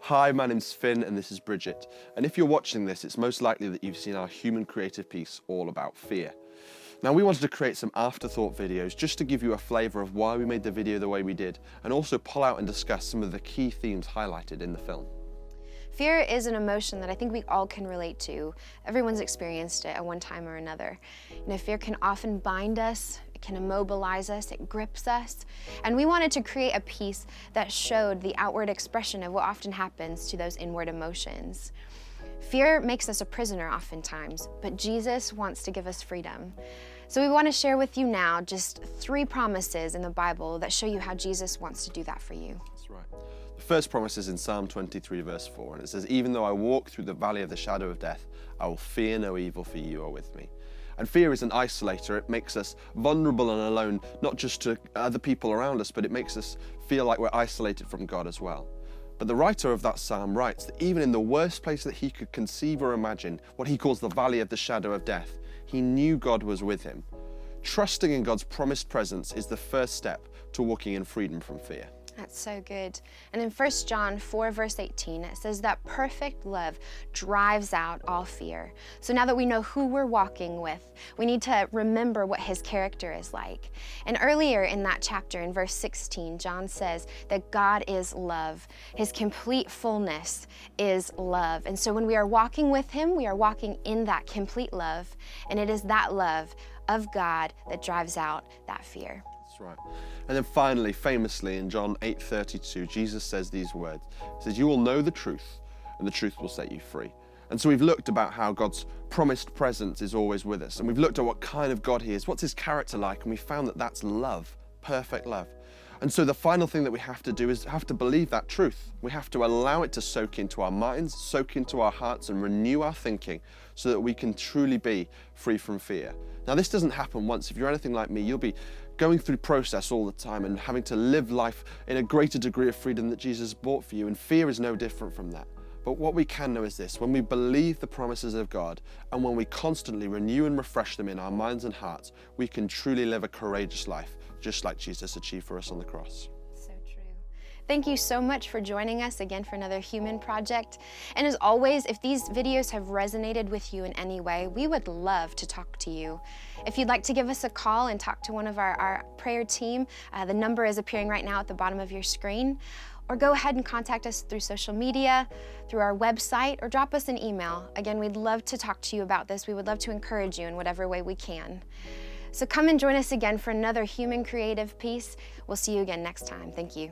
Hi, my name's Finn and this is Bridget. And if you're watching this, it's most likely that you've seen our human creative piece all about fear. Now, we wanted to create some afterthought videos just to give you a flavour of why we made the video the way we did, and also pull out and discuss some of the key themes highlighted in the film. Fear is an emotion that I think we all can relate to. Everyone's experienced it at one time or another. Fear can often bind us, it can immobilize us, it grips us. And we wanted to create a piece that showed the outward expression of what often happens to those inward emotions. Fear makes us a prisoner oftentimes, but Jesus wants to give us freedom. So we want to share with you now just 3 promises in the Bible that show you how Jesus wants to do that for you. That's right. The first promise is in Psalm 23 verse 4, and it says, "Even though I walk through the valley of the shadow of death, I will fear no evil, for you are with me." And fear is an isolator. It makes us vulnerable and alone, not just to other people around us, but it makes us feel like we're isolated from God as well. But the writer of that psalm writes that even in the worst place that he could conceive or imagine, what he calls the valley of the shadow of death, he knew God was with him. Trusting in God's promised presence is the first step to walking in freedom from fear. That's so good. And in 1 John 4 verse 18, it says that perfect love drives out all fear. So now that we know who we're walking with, we need to remember what his character is like. And earlier in that chapter, in verse 16, John says that God is love. His complete fullness is love. And so when we are walking with him, we are walking in that complete love. And it is that love of God that drives out that fear. That's right. And then finally, famously, in John 8:32, Jesus says these words. He says, "You will know the truth, and the truth will set you free." And so we've looked about how God's promised presence is always with us. And we've looked at what kind of God he is, what's his character like, and we found that that's love, perfect love. And so the final thing that we have to do is have to believe that truth. We have to allow it to soak into our minds, soak into our hearts, and renew our thinking so that we can truly be free from fear. Now, this doesn't happen once. If you're anything like me, you'll be going through process all the time and having to live life in a greater degree of freedom that Jesus bought for you, and fear is no different from that. But what we can know is this: when we believe the promises of God and when we constantly renew and refresh them in our minds and hearts, we can truly live a courageous life, just like Jesus achieved for us on the cross. So true. Thank you so much for joining us again for another Human Project. And as always, if these videos have resonated with you in any way, we would love to talk to you. If you'd like to give us a call and talk to one of our prayer team, the number is appearing right now at the bottom of your screen. Or go ahead and contact us through social media, through our website, or drop us an email. Again, we'd love to talk to you about this. We would love to encourage you in whatever way we can. So come and join us again for another human creative piece. We'll see you again next time. Thank you.